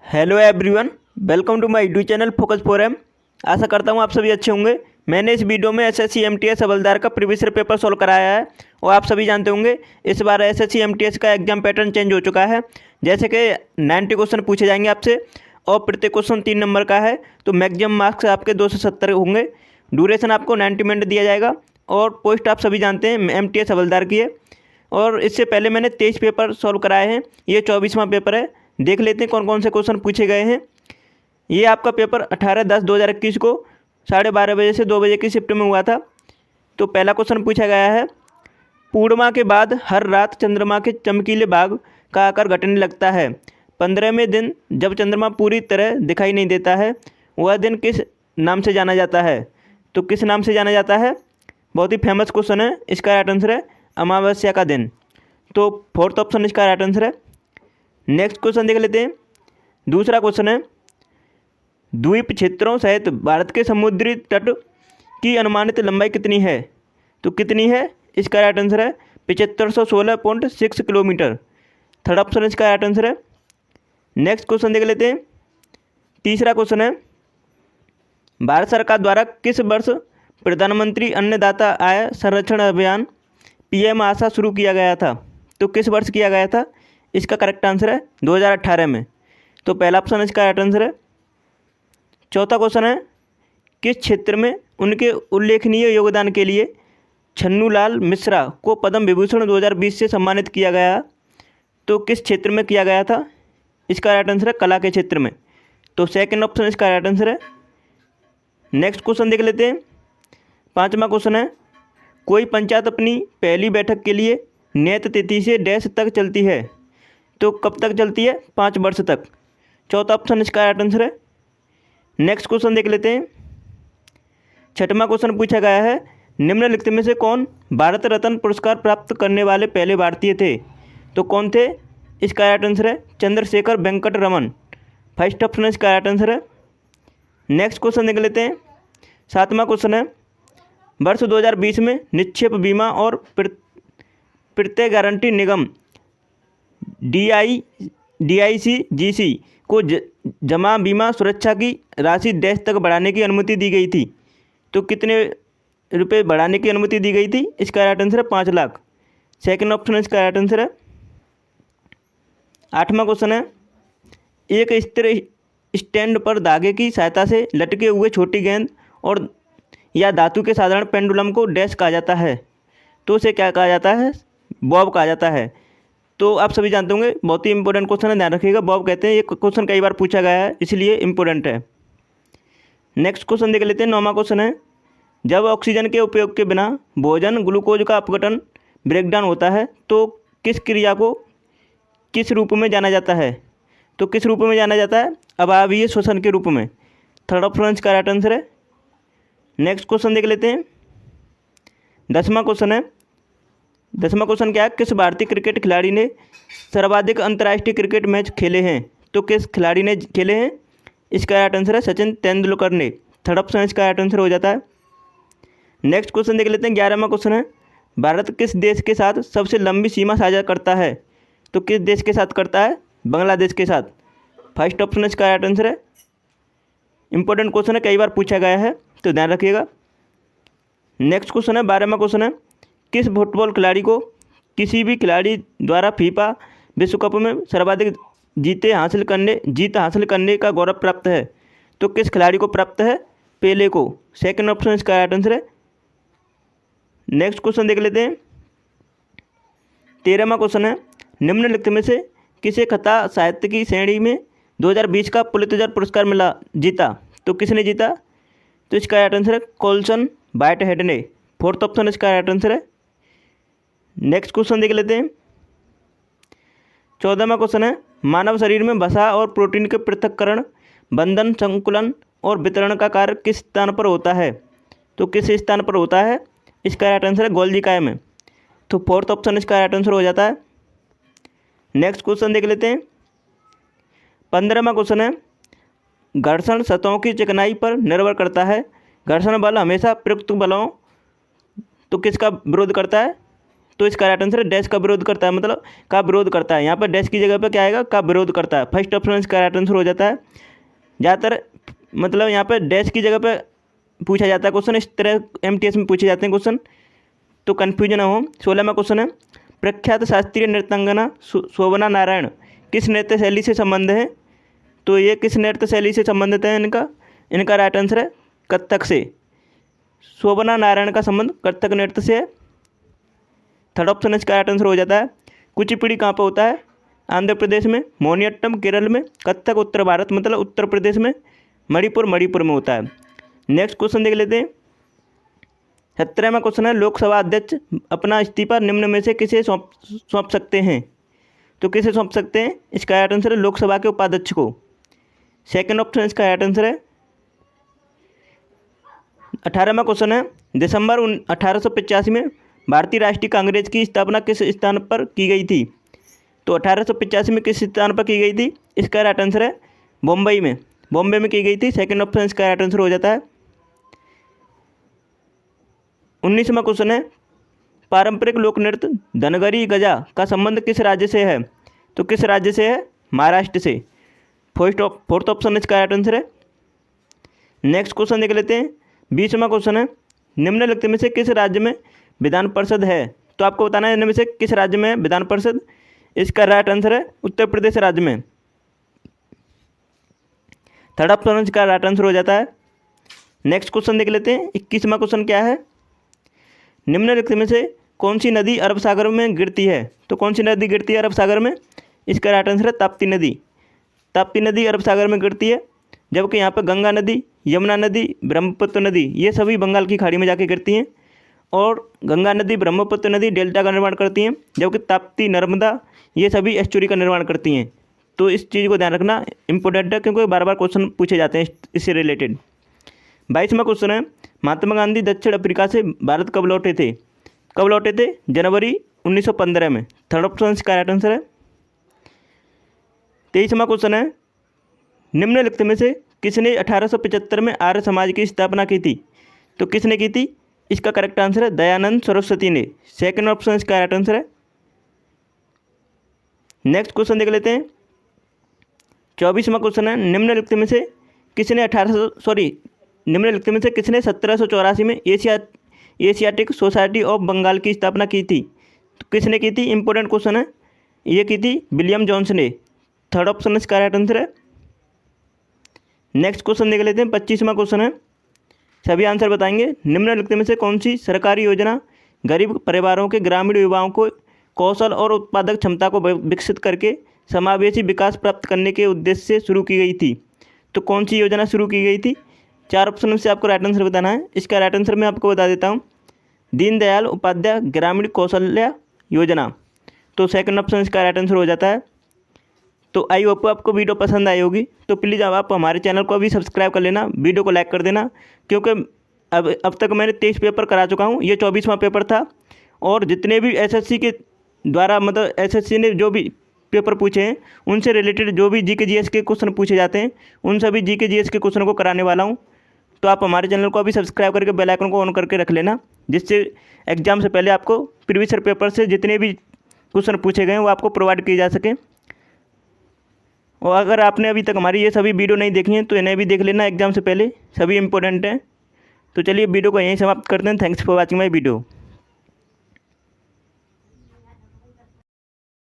Hello everyone, welcome to my YouTube channel focus forum. आशा करता हूँ आप सभी अच्छे होंगे। मैंने इस वीडियो में एसएससी एमटीएस हवलदार का प्रीवियस ईयर पेपर सॉल्व कराया है और आप सभी जानते होंगे इस बार एसएससी एमटीएस का एग्जाम पैटर्न चेंज हो चुका है। जैसे कि 90 क्वेश्चन पूछे जाएंगे आपसे और प्रत्येक क्वेश्चन 3 नंबर का है, तो मैक्सिमम मार्क्स आपके 270 होंगे। ड्यूरेशन आपको 90 मिनट दिया जाएगा और पोस्ट आप सभी जानते हैं एमटीएस हवलदार की है। और इससे पहले मैंने 23 पेपर सॉल्व कराए हैं, ये 24वां पेपर है। देख लेते हैं कौन कौन से क्वेश्चन पूछे गए हैं। ये आपका पेपर 18/10/2021 को 12:30 बजे से 2 बजे की शिफ्ट में हुआ था। तो पहला क्वेश्चन पूछा गया है, पूर्णिमा के बाद हर रात चंद्रमा के चमकीले भाग का आकार घटने लगता है। 15वें दिन जब चंद्रमा पूरी तरह दिखाई नहीं देता है, वह दिन किस नाम से जाना जाता है? तो किस नाम से जाना जाता है? बहुत ही फेमस क्वेश्चन है। इसका राइट आंसर है अमावस्या का दिन। तो फोर्थ ऑप्शन इसका राइट आंसर है। नेक्स्ट क्वेश्चन देख लेते हैं। दूसरा क्वेश्चन है, द्वीप क्षेत्रों सहित भारत के समुद्री तट की अनुमानित लंबाई कितनी है? तो कितनी है? इसका राइट आंसर है 7516.6 किलोमीटर। थर्ड ऑप्शन इसका राइट आंसर है। नेक्स्ट क्वेश्चन देख लेते हैं। तीसरा क्वेश्चन है, भारत सरकार द्वारा किस वर्ष प्रधानमंत्री अन्नदाता आय संरक्षण अभियान पीएम आशा शुरू किया गया था? तो किस वर्ष किया गया था? इसका करेक्ट आंसर है 2018 में। तो पहला ऑप्शन इसका राइट आंसर है। चौथा क्वेश्चन है, किस क्षेत्र में उनके उल्लेखनीय योगदान के लिए छन्नूलाल मिश्रा को पद्म विभूषण 2020 से सम्मानित किया गया? तो किस क्षेत्र में किया गया था? इसका राइट आंसर है कला के क्षेत्र में। तो सेकंड ऑप्शन इसका राइट आंसर है। नेक्स्ट क्वेश्चन देख लेते हैं। पाँचवा क्वेश्चन है, कोई पंचायत अपनी पहली बैठक के लिए नियत तिथि से डैश तक चलती है? तो कब तक चलती है? 5 वर्ष तक। चौथा ऑप्शन इसका राइट आंसर है। नेक्स्ट क्वेश्चन देख लेते हैं। छठवां क्वेश्चन पूछा गया है, निम्नलिखित में से कौन भारत रत्न पुरस्कार प्राप्त करने वाले पहले भारतीय थे? तो कौन थे? इसका राइट आंसर है चंद्रशेखर वेंकट रमन। फर्स्ट ऑप्शन इसका राइट आंसर है। नेक्स्ट क्वेश्चन देख लेते हैं। सातवां क्वेश्चन है, वर्ष 2020 में निक्षेप बीमा और प्रत्यय गारंटी निगम DICGC को जमा बीमा सुरक्षा की राशि डैश तक बढ़ाने की अनुमति दी गई थी? तो कितने रुपए बढ़ाने की अनुमति दी गई थी? इसका राइट आंसर है 5 लाख। सेकंड ऑप्शन इसका राइट आंसर है। आठवां क्वेश्चन है, एक स्थिर स्टैंड पर धागे की सहायता से लटके हुए छोटी गेंद और या धातु के साधारण पेंडुलम को डैश कहा जाता है? तो उसे क्या कहा जाता है? बॉब कहा जाता है। तो आप सभी जानते होंगे, बहुत ही इंपॉर्टेंट क्वेश्चन है, ध्यान रखिएगा। बॉब कहते हैं। ये क्वेश्चन कई बार पूछा गया है, इसलिए इंपॉर्टेंट है। नेक्स्ट क्वेश्चन देख लेते हैं। 9वां क्वेश्चन है, जब ऑक्सीजन के उपयोग के बिना भोजन ग्लूकोज का अपघटन ब्रेकडाउन होता है तो किस क्रिया को किस रूप में जाना जाता है? तो किस रूप में जाना जाता है? अभावीय श्वसन के रूप में। थर्ड ऑप्शन का राइट आंसर है। नेक्स्ट क्वेश्चन देख लेते हैं। 10वां क्वेश्चन है। 10वां क्वेश्चन क्या है, किस भारतीय क्रिकेट खिलाड़ी ने सर्वाधिक अंतर्राष्ट्रीय क्रिकेट मैच खेले हैं? तो किस खिलाड़ी ने खेले हैं? इसका राइट आंसर है सचिन तेंदुलकर ने। थर्ड ऑप्शन इसका राइट आंसर हो जाता है। नेक्स्ट क्वेश्चन देख लेते हैं। 11वां क्वेश्चन है, भारत किस देश के साथ सबसे लंबी सीमा साझा करता है? तो किस देश के साथ करता है? बांग्लादेश के साथ। फर्स्ट ऑप्शन इसका राइट आंसर है। इंपॉर्टेंट क्वेश्चन है, कई बार पूछा गया है, तो ध्यान रखिएगा। नेक्स्ट क्वेश्चन है। 12वां क्वेश्चन है, किस फुटबॉल खिलाड़ी को किसी भी खिलाड़ी द्वारा फीफा विश्व कप में सर्वाधिक जीत हासिल करने का गौरव प्राप्त है? तो किस खिलाड़ी को प्राप्त है? पेले को। सेकंड ऑप्शन इसका राइट आंसर है। नेक्स्ट क्वेश्चन देख लेते हैं। 13वां क्वेश्चन है, निम्नलिखित में से किसे कथा साहित्य की श्रेणी में 2020 का पुलित्जर पुरस्कार जीता? तो किसने जीता? तो इसका राइट आंसर है कोल्सन व्हाइटहेड ने। फोर्थ ऑप्शन इसका राइट आंसर है। नेक्स्ट क्वेश्चन देख लेते हैं। 14वां क्वेश्चन है, मानव शरीर में वसा और प्रोटीन के पृथक्करण, बंधन, संकुलन और वितरण का कार्य किस स्थान पर होता है? तो किस स्थान पर होता है? इसका राइट आंसर है गोल्गी काय में। तो फोर्थ ऑप्शन इसका राइट आंसर हो जाता है। नेक्स्ट क्वेश्चन देख लेते हैं। 15वां क्वेश्चन है, घर्षण सतहों की चिकनाई पर निर्भर करता है। घर्षण बल हमेशा प्रयुक्त बलों तो किसका विरोध करता है? तो इसका राइट आंसर है डैश का विरोध करता है, मतलब का विरोध करता है। यहाँ पर डैश की जगह पर क्या आएगा, का विरोध करता है। फर्स्ट ऑप्शन इसका राइट आंसर हो जाता है। ज़्यादातर मतलब यहाँ पर डैश की जगह पर पूछा जाता है क्वेश्चन, इस तरह MTS में पूछे जाते हैं क्वेश्चन, तो कन्फ्यूजन ना हो। 16वां क्वेश्चन है, प्रख्यात शास्त्रीय नृत्यांगना शोभना नारायण किस नृत्य शैली से संबंध है? तो ये किस नृत्य शैली से संबंधित है? इनका राइट आंसर है कथक से। शोभना नारायण का संबंध कथक नृत्य से है। थर्ड ऑप्शन इसका राइट आंसर हो जाता है। कुचिपुड़ी कहाँ पर होता है? आंध्र प्रदेश में। मोहिनीअट्टम केरल में। कथक उत्तर भारत मतलब उत्तर प्रदेश में। मणिपुर में होता है। नेक्स्ट क्वेश्चन देख लेते हैं। 17वां क्वेश्चन है, लोकसभा अध्यक्ष अपना इस्तीफा निम्न में से किसे सौंप सकते हैं? तो किसे सौंप सकते हैं? इसका राइट आंसर है लोकसभा के उपाध्यक्ष को। सेकंड ऑप्शन इसका राइट आंसर है। 18वां क्वेश्चन है, दिसंबर 1885 में भारतीय राष्ट्रीय कांग्रेस की स्थापना किस स्थान पर की गई थी? तो 1885 में किस स्थान पर की गई थी? इसका राइट आंसर है बॉम्बे में की गई थी। सेकंड ऑप्शन इसका राइट आंसर हो जाता है। 19वां क्वेश्चन है, पारंपरिक लोक नृत्य धनगरी गजा का संबंध किस राज्य से है? तो किस राज्य से है? महाराष्ट्र से। फोर्थ ऑप्शन इसका राइट आंसर है। नेक्स्ट क्वेश्चन देख लेते हैं। 20वां क्वेश्चन है, निम्नलिखित में से किस राज्य में विधान परिषद है? तो आपको बताना है इनमें से किस राज्य में है विधान परिषद। इसका राइट आंसर है उत्तर प्रदेश राज्य में। थर्ड ऑप्शन इसका राइट आंसर हो जाता है। नेक्स्ट क्वेश्चन देख लेते हैं। 21वां क्वेश्चन क्या है, निम्नलिखित में से कौन सी नदी अरब सागर में गिरती है? तो कौन सी नदी गिरती है अरब सागर में? इसका राइट आंसर है ताप्ती नदी अरब सागर में गिरती है। जबकि यहाँ पर गंगा नदी, यमुना नदी, ब्रह्मपुत्र नदी ये सभी बंगाल की खाड़ी में जाके गिरती हैं। और गंगा नदी, ब्रह्मपुत्र नदी डेल्टा का निर्माण करती हैं, जबकि ताप्ती, नर्मदा ये सभी एस्चुरी का निर्माण करती हैं। तो इस चीज़ को ध्यान रखना इंपॉर्टेंट है, क्योंकि बार बार क्वेश्चन पूछे जाते हैं इससे रिलेटेड। 22वां क्वेश्चन है, महात्मा गांधी दक्षिण अफ्रीका से भारत कब लौटे थे? जनवरी 1915 में। थर्ड ऑप्शन इसका राइट आंसर है। 23वां क्वेश्चन है, निम्नलिखित में से किसने 1875 में आर्य समाज की स्थापना की थी? तो किसने की थी? इसका करेक्ट आंसर है दयानंद सरस्वती ने। सेकंड ऑप्शन इसका राइट आंसर है। नेक्स्ट क्वेश्चन देख लेते हैं। 24वां क्वेश्चन है, निम्नलिखित में से किसने 1784 में एशियाटिक सोसाइटी ऑफ बंगाल की स्थापना की थी? तो किसने की थी? इंपॉर्टेंट क्वेश्चन है। ये की थी विलियम जॉन्स ने। थर्ड ऑप्शन इसका राइट आंसर है। नेक्स्ट क्वेश्चन देख लेते हैं। 25वां क्वेश्चन है, सभी आंसर बताएंगे। निम्नलिखित में से कौन सी सरकारी योजना गरीब परिवारों के ग्रामीण युवाओं को कौशल और उत्पादक क्षमता को विकसित करके समावेशी विकास प्राप्त करने के उद्देश्य से शुरू की गई थी? तो कौन सी योजना शुरू की गई थी? 4 ऑप्शन में से आपको राइट आंसर बताना है। इसका राइट आंसर मैं आपको बता देता हूँ, दीनदयाल उपाध्याय ग्रामीण कौशल्या योजना। तो सेकंड ऑप्शन इसका राइट आंसर हो जाता है। तो आई होप आपको वीडियो पसंद आई होगी, तो प्लीज़ आप हमारे चैनल को अभी सब्सक्राइब कर लेना, वीडियो को लाइक कर देना, क्योंकि अब तक मैंने 23 पेपर करा चुका हूँ, ये 24वां पेपर था। और जितने भी एसएससी के द्वारा मतलब एसएससी ने जो भी पेपर पूछे हैं उनसे रिलेटेड जो भी जीके जीएस के क्वेश्चन पूछे जाते हैं उन सभी जीके जीएस के क्वेश्चन को कराने वाला हूँ। तो आप हमारे चैनल को अभी सब्सक्राइब करके बेल आइकन को ऑन करके रख लेना, जिससे एग्जाम से पहले आपको प्रीवियस ईयर पेपर से जितने भी क्वेश्चन पूछे गए हैं वो आपको प्रोवाइड किए जा सकें। और अगर आपने अभी तक हमारी ये सभी वीडियो नहीं देखी हैं तो इन्हें भी देख लेना, एग्जाम से पहले सभी इंपॉर्टेंट हैं। तो चलिए वीडियो को यहीं समाप्त करते हैं। Thanks for watching my video.